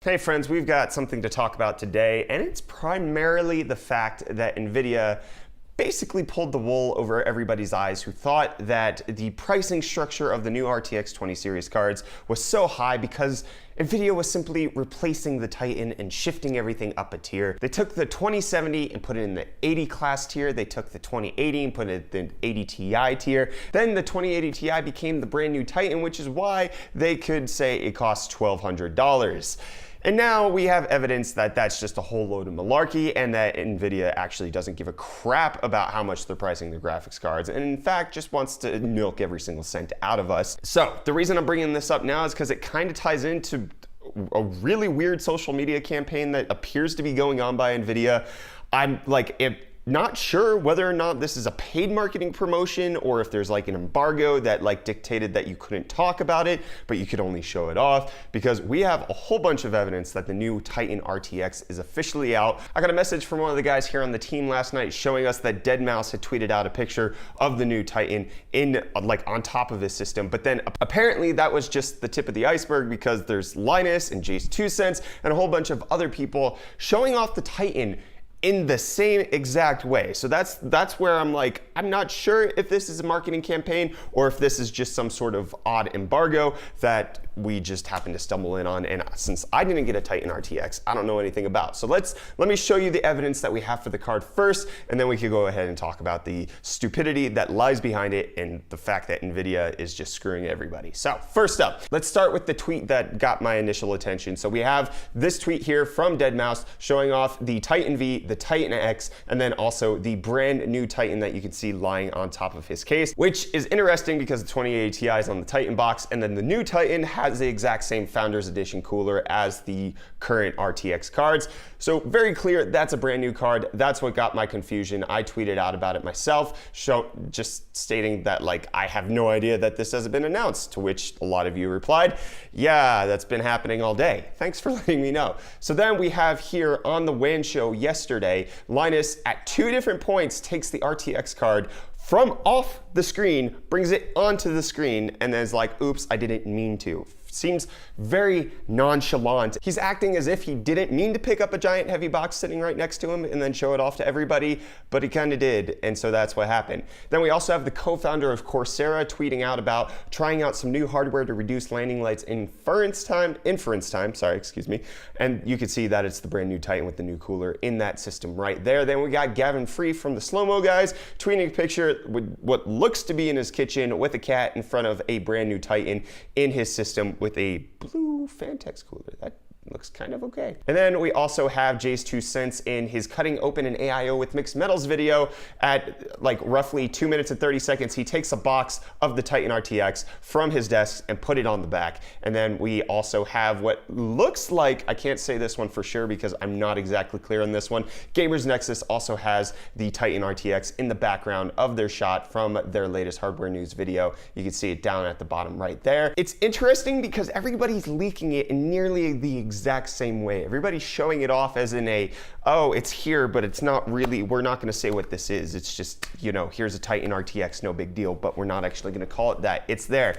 Hey friends, we've got something to talk about today, and it's primarily the fact that Nvidia basically pulled the wool over everybody's eyes who thought that the pricing structure of the new RTX 20 series cards was so high because Nvidia was simply replacing the Titan and shifting everything up a tier. They took the 2070 and put it in the 80 class tier. They took the 2080 and put it in the 80 Ti tier. Then the 2080 Ti became the brand new Titan, which is why they could say it costs $1,200. And now we have evidence that that's just a whole load of malarkey and that Nvidia actually doesn't give a crap about how much they're pricing their graphics cards, and in fact just wants to milk every single cent out of us. So the reason I'm bringing this up now is because it kind of ties into a really weird social media campaign that appears to be going on by Nvidia. I'm like, not sure whether or not this is a paid marketing promotion or if there's like an embargo that like dictated that you couldn't talk about it, but you could only show it off, because we have a whole bunch of evidence that the new Titan RTX is officially out. I got a message from one of the guys here on the team last night showing us that deadmau5 had tweeted out a picture of the new Titan in like on top of his system, but then apparently that was just the tip of the iceberg, because there's Linus and Jace 2 Cents and a whole bunch of other people showing off the Titan in the same exact way. So that's where I'm like, I'm not sure if this is a marketing campaign or if this is just some sort of odd embargo that we just happened to stumble in on. And since I didn't get a Titan RTX, I don't know anything about. So let me show you the evidence that we have for the card first, and then we could go ahead and talk about the stupidity that lies behind it and the fact that Nvidia is just screwing everybody. So first up, let's start with the tweet that got my initial attention. So we have this tweet here from deadmau5 showing off the Titan V, the Titan X, and then also the brand new Titan that you can see lying on top of his case, which is interesting because the 2080 Ti is on the Titan box, and then the new Titan has the exact same Founders Edition cooler as the current RTX cards. So very clear, that's a brand new card. That's what got my confusion. I tweeted out about it myself, just stating that like, I have no idea that this hasn't been announced, to which a lot of you replied, yeah, that's been happening all day. Thanks for letting me know. So then we have here on the WAN show yesterday, Linus at 2 different points takes the RTX card from off the screen, brings it onto the screen, and then is like, oops, I didn't mean to. Seems very nonchalant. He's acting as if he didn't mean to pick up a giant heavy box sitting right next to him and then show it off to everybody, but he kind of did, and so that's what happened. Then we also have the co-founder of Coursera tweeting out about trying out some new hardware to reduce landing lights inference time, excuse me, and you can see that it's the brand new Titan with the new cooler in that system right there. Then we got Gavin Free from the Slow-Mo guys tweeting a picture with what looks to be in his kitchen with a cat in front of a brand new Titan in his system with a blue Fantex cooler. That looks kind of okay. And then we also have Jace 2 Cents in his cutting open an AIO with mixed metals video at like roughly 2 minutes and 30 seconds. He takes a box of the Titan RTX from his desk and put it on the back. And then we also have what looks like, I can't say this one for sure because I'm not exactly clear on this one, Gamers Nexus also has the Titan RTX in the background of their shot from their latest hardware news video. You can see it down at the bottom right there. It's interesting because everybody's leaking it in nearly the exact same way. Everybody's showing it off as in a, oh, it's here, but it's not really, we're not gonna say what this is. It's just, you know, here's a Titan RTX, no big deal, but we're not actually gonna call it that. It's there.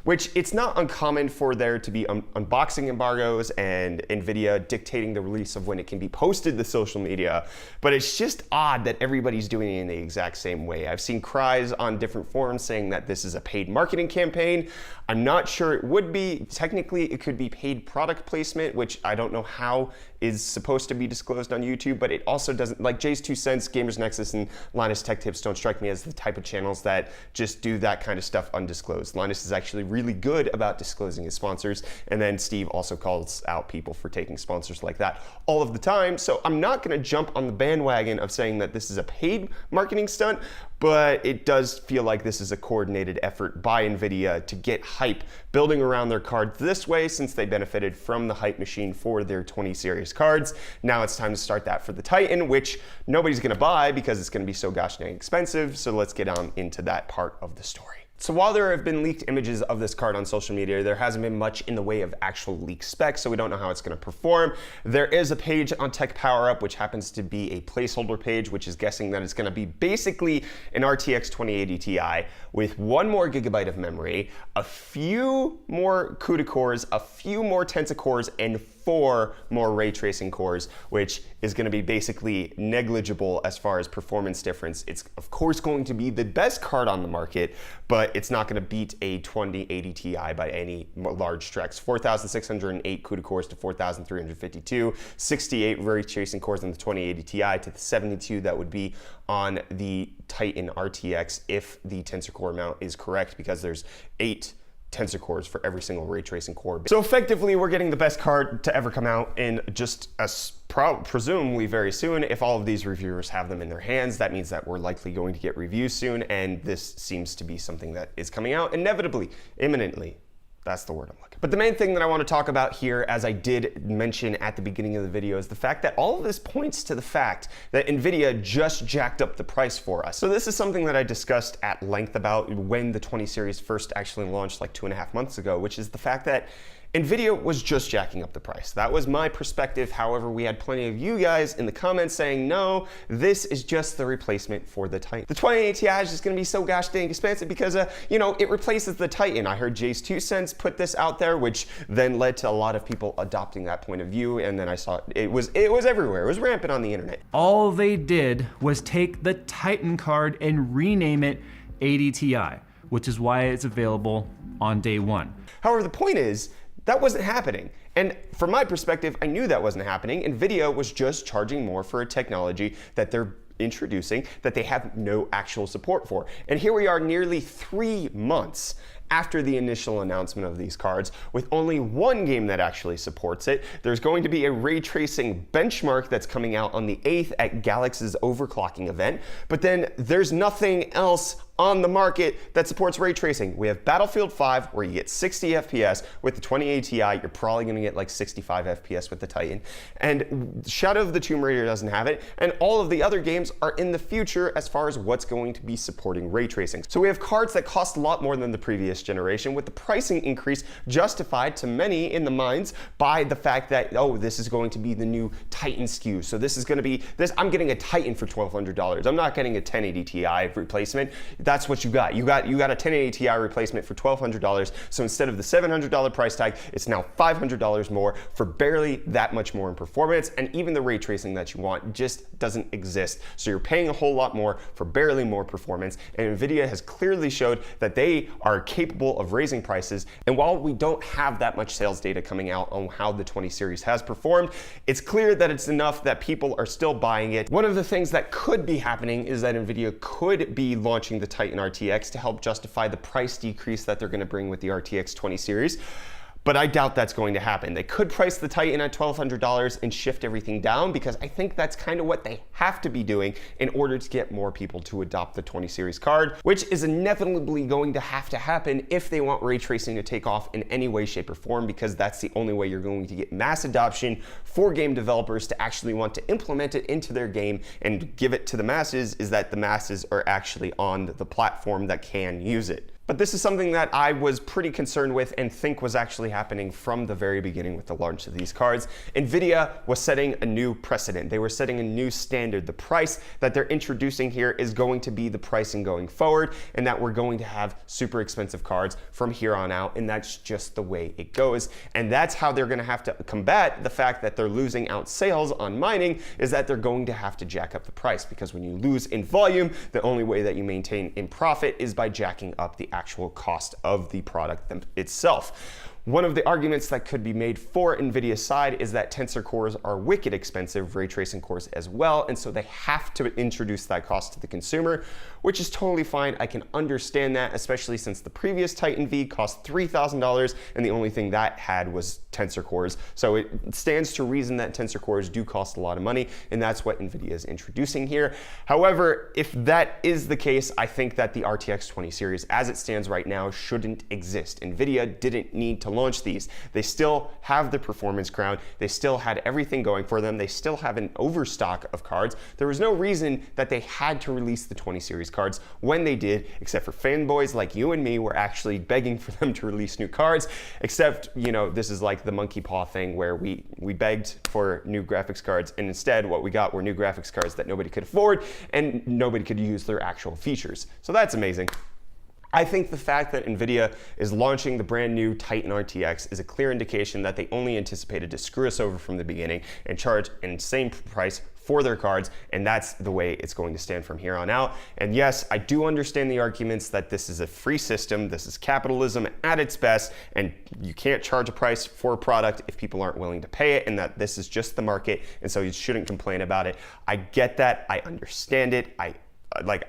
Which it's not uncommon for there to be unboxing embargoes and Nvidia dictating the release of when it can be posted to social media, but it's just odd that everybody's doing it in the exact same way. I've seen cries on different forums saying that this is a paid marketing campaign. I'm not sure it would be. Technically, it could be paid product placement, which I don't know how is supposed to be disclosed on YouTube, but it also doesn't, like Jace 2 Cents, Gamers Nexus, and Linus Tech Tips don't strike me as the type of channels that just do that kind of stuff undisclosed. Linus is actually really good about disclosing his sponsors, and then Steve also calls out people for taking sponsors like that all of the time. So I'm not gonna jump on the bandwagon of saying that this is a paid marketing stunt, but it does feel like this is a coordinated effort by Nvidia to get hype building around their cards this way, since they benefited from the hype machine for their 20 series cards. Now it's time to start that for the Titan, which nobody's gonna buy because it's gonna be so gosh dang expensive. So let's get on into that part of the story. So while there have been leaked images of this card on social media, there hasn't been much in the way of actual leaked specs, so we don't know how it's going to perform. There is a page on Tech Power Up, which happens to be a placeholder page, which is guessing that it's going to be basically an RTX 2080 Ti with 1 more gigabyte of memory, a few more CUDA cores, a few more Tensor cores, and 4 more ray tracing cores, which is going to be basically negligible as far as performance difference. It's of course going to be the best card on the market, but it's not going to beat a 2080 Ti by any large stretch. 4,608 CUDA cores to 4,352, 68 ray tracing cores on the 2080 Ti to the 72 that would be on the Titan RTX if the Tensor Core amount is correct, because there's 8 Tensor cores for every single ray tracing core. So effectively, we're getting the best card to ever come out in just presumably very soon. If all of these reviewers have them in their hands, that means that we're likely going to get reviews soon, and this seems to be something that is coming out inevitably, imminently. That's the word I'm looking for. But the main thing that I want to talk about here, as I did mention at the beginning of the video, is the fact that all of this points to the fact that Nvidia just jacked up the price for us. So this is something that I discussed at length about when the 20 series first actually launched like 2.5 months ago, which is the fact that Nvidia was just jacking up the price. That was my perspective. However, we had plenty of you guys in the comments saying, no, this is just the replacement for the Titan. The 2080 Ti is just gonna be so gosh dang expensive because, it replaces the Titan. I heard Jay's 2 cents put this out there, which then led to a lot of people adopting that point of view. And then I saw it was everywhere. It was rampant on the internet. All they did was take the Titan card and rename it 80 Ti, which is why it's available on day one. However, the point is, that wasn't happening. And from my perspective, I knew that wasn't happening. Nvidia was just charging more for a technology that they're introducing that they have no actual support for. And here we are nearly 3 months after the initial announcement of these cards, with only one game that actually supports it. There's going to be a ray tracing benchmark that's coming out on the 8th at Galaxy's overclocking event, but then there's nothing else on the market that supports ray tracing. We have Battlefield 5, where you get 60 FPS. With the 2080 Ti, you're probably gonna get like 65 FPS with the Titan. And Shadow of the Tomb Raider doesn't have it, and all of the other games are in the future as far as what's going to be supporting ray tracing. So we have cards that cost a lot more than the previous generation, with the pricing increase justified to many in the minds by the fact that, oh, this is going to be the new Titan SKU. So this is gonna be this, I'm getting a Titan for $1,200. I'm not getting a 1080 Ti replacement. That's what you got. You got a 1080 Ti replacement for $1,200. So instead of the $700 price tag, it's now $500 more for barely that much more in performance. And even the ray tracing that you want just doesn't exist. So you're paying a whole lot more for barely more performance. And Nvidia has clearly showed that they are capable of raising prices. And while we don't have that much sales data coming out on how the 20 series has performed, it's clear that it's enough that people are still buying it. One of the things that could be happening is that Nvidia could be launching the Titan RTX to help justify the price decrease that they're going to bring with the RTX 20 series. But I doubt that's going to happen. They could price the Titan at $1,200 and shift everything down, because I think that's kind of what they have to be doing in order to get more people to adopt the 20 series card, which is inevitably going to have to happen if they want ray tracing to take off in any way, shape, or form, because that's the only way you're going to get mass adoption for game developers to actually want to implement it into their game and give it to the masses, is that the masses are actually on the platform that can use it. But this is something that I was pretty concerned with and think was actually happening from the very beginning with the launch of these cards. Nvidia was setting a new precedent. They were setting a new standard. The price that they're introducing here is going to be the pricing going forward, and that we're going to have super expensive cards from here on out, and that's just the way it goes. And that's how they're gonna have to combat the fact that they're losing out sales on mining, is that they're going to have to jack up the price, because when you lose in volume, the only way that you maintain in profit is by jacking up the actual cost of the product itself. One of the arguments that could be made for Nvidia's side is that Tensor cores are wicked expensive, ray tracing cores as well, and so they have to introduce that cost to the consumer, which is totally fine. I can understand that, especially since the previous Titan V cost $3,000 and the only thing that had was Tensor cores. So it stands to reason that Tensor cores do cost a lot of money, and that's what Nvidia is introducing here. However, if that is the case, I think that the RTX 20 series as it stands right now shouldn't exist. Nvidia didn't need to launch these. They still have the performance crown. They still had everything going for them. They still have an overstock of cards. There was no reason that they had to release the 20 series cards when they did, except for fanboys like you and me were actually begging for them to release new cards, except, this is like the monkey paw thing where we begged for new graphics cards, and instead what we got were new graphics cards that nobody could afford and nobody could use their actual features. So that's amazing. I think the fact that Nvidia is launching the brand new Titan RTX is a clear indication that they only anticipated to screw us over from the beginning and charge an insane price for their cards, and that's the way it's going to stand from here on out. And yes, I do understand the arguments that this is a free system, this is capitalism at its best, and you can't charge a price for a product if people aren't willing to pay it, and that this is just the market, and so you shouldn't complain about it. I get that, I understand it, I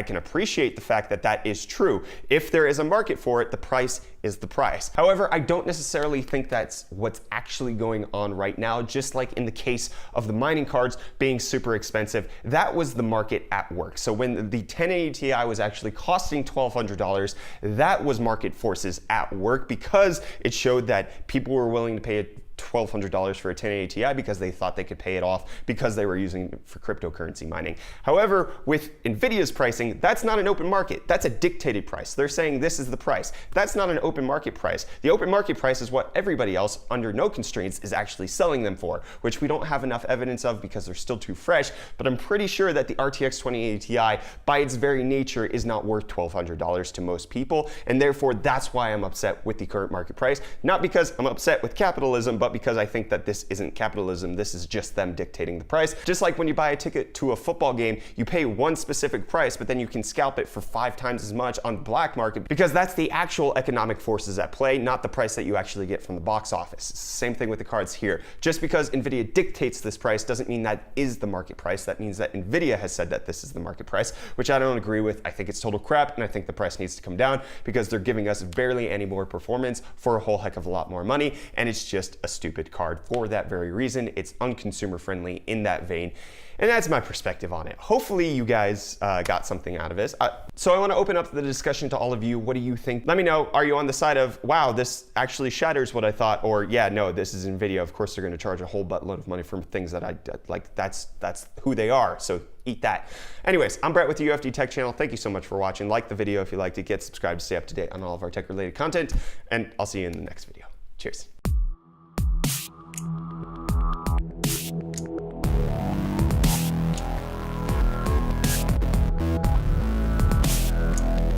can appreciate the fact that that is true. If there is a market for it, the price is the price. However, I don't necessarily think that's what's actually going on right now. Just like in the case of the mining cards being super expensive, that was the market at work. So when the 1080 Ti was actually costing $1,200, that was market forces at work, because it showed that people were willing to pay it $1,200 for a 1080 Ti because they thought they could pay it off because they were using it for cryptocurrency mining. However, with Nvidia's pricing, that's not an open market. That's a dictated price. They're saying this is the price. That's not an open market price. The open market price is what everybody else, under no constraints, is actually selling them for, which we don't have enough evidence of because they're still too fresh, but I'm pretty sure that the RTX 2080 Ti, by its very nature, is not worth $1,200 to most people, and therefore that's why I'm upset with the current market price. Not because I'm upset with capitalism, but because I think that this isn't capitalism, this is just them dictating the price. Just like when you buy a ticket to a football game, you pay one specific price, but then you can scalp it for 5 times as much on the black market, because that's the actual economic forces at play, not the price that you actually get from the box office. It's the same thing with the cards here. Just because Nvidia dictates this price doesn't mean that is the market price. That means that Nvidia has said that this is the market price, which I don't agree with. I think it's total crap, and I think the price needs to come down because they're giving us barely any more performance for a whole heck of a lot more money, and it's just a stupid card for that very reason. It's unconsumer friendly in that vein. And that's my perspective on it. Hopefully you guys got something out of this. So I want to open up the discussion to all of you. What do you think? Let me know. Are you on the side of, wow, this actually shatters what I thought? Or yeah, no, this is Nvidia. Of course they're going to charge a whole buttload of money for things that I like. That's who they are. So eat that. Anyways, I'm Brett with the UFD Tech Channel. Thank you so much for watching. Like the video if you liked it. Get subscribed to stay up to date on all of our tech related content. And I'll see you in the next video. Cheers.